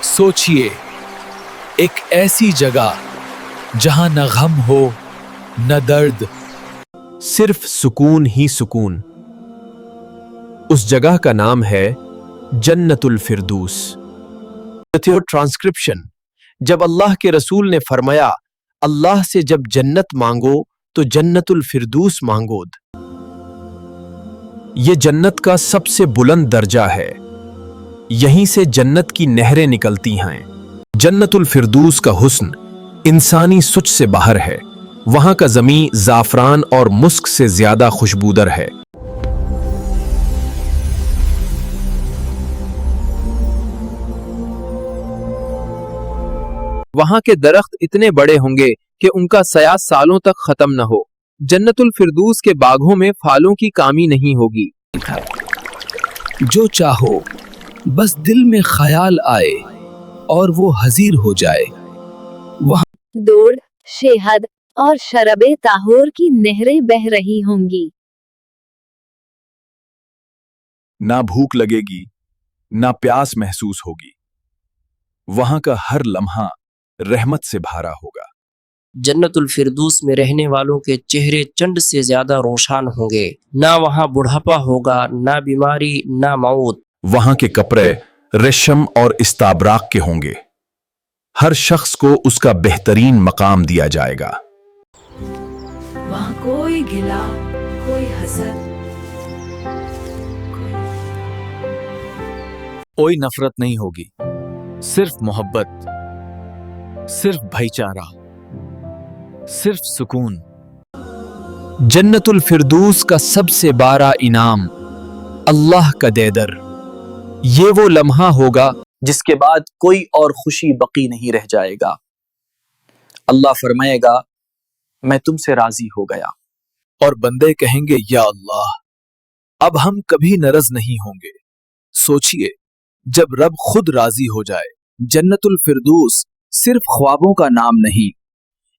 सोचिए, एक ऐसी जगह जहां न गम हो न दर्द, सिर्फ सुकून ही सुकून। उस जगह का नाम है जन्नतुल फिरदूस। ट्रांसक्रिप्शन: जब अल्लाह के रसूल ने फरमाया, अल्लाह से जब जन्नत मांगो तो जन्नतुल फिरदूस मांगोद। ये जन्नत का सबसे बुलंद दर्जा है, यहीं से जन्नत की नहरें निकलती हैं। जन्नतुल फिरदूस का हुस्न इंसानी सोच से बाहर है। वहां का जमीन जाफरान और मुस्क से ज्यादा खुशबूदर है। वहां के दरख्त इतने बड़े होंगे कि उनका साया सालों तक खत्म न हो। जन्नतुल फिरदूस के बागों में फालों की कमी नहीं होगी। जो चाहो बस दिल में ख्याल आए और वो हाजिर हो जाए। वहां दूध, शहद और शरबे ताहूर की नहरें बह रही होंगी। ना भूख लगेगी, ना प्यास महसूस होगी। वहां का हर लम्हा रहमत से भरा होगा। जन्नतुल फिरदूस में रहने वालों के चेहरे चंद से ज्यादा रोशन होंगे। ना वहाँ बुढ़ापा होगा, ना बीमारी, ना मौत। वहां के कपड़े रेशम और इस्ताबराक के होंगे। हर शख्स को उसका बेहतरीन मकाम दिया जाएगा। वहाँ कोई गिला, कोई हसद, कोई नफरत नहीं होगी, सिर्फ मोहब्बत, सिर्फ भाईचारा, सिर्फ सुकून। जन्नतुल फिरदूस का सबसे बड़ा इनाम अल्लाह का देदर। ये वो लम्हा होगा जिसके बाद कोई और खुशी बकी नहीं रह जाएगा। अल्लाह फरमाएगा, मैं तुमसे राजी हो गया। और बंदे कहेंगे, या अल्लाह, अब हम कभी नाराज नहीं होंगे। सोचिए, जब रब खुद राजी हो जाए। जन्नतुल फिरदूस सिर्फ ख्वाबों का नाम नहीं,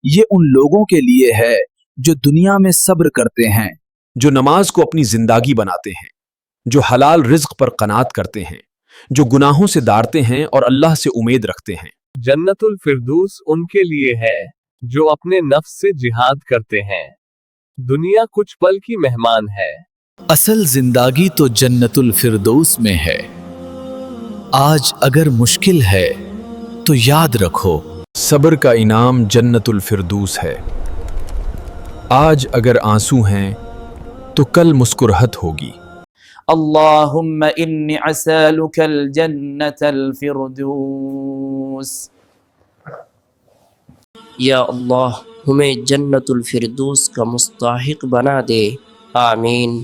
ये उन लोगों के लिए है जो दुनिया में सब्र करते हैं, जो नमाज को अपनी जिंदगी बनाते हैं, जो हलाल रिज्क पर कनात करते हैं, जो गुनाहों से दारते हैं और अल्लाह से उम्मीद रखते हैं। जन्नतुल फिरदूस उनके लिए है जो अपने नफ्स से जिहाद करते हैं। दुनिया कुछ पल की मेहमान है, असल जिंदगी तो जन्नतुल फिरदौस में है। आज अगर मुश्किल है तो याद रखो, सब्र का इनाम जन्नतुल फिरदूस है। आज अगर आंसू हैं तो कल मुस्कुराहट होगी। अल्लाहुम्मा इन्नी असअलुकल जन्नतल फिरदूस। या अल्लाह, हमें जन्नतुल फिरदौस का मुस्तहिक बना दे। आमीन।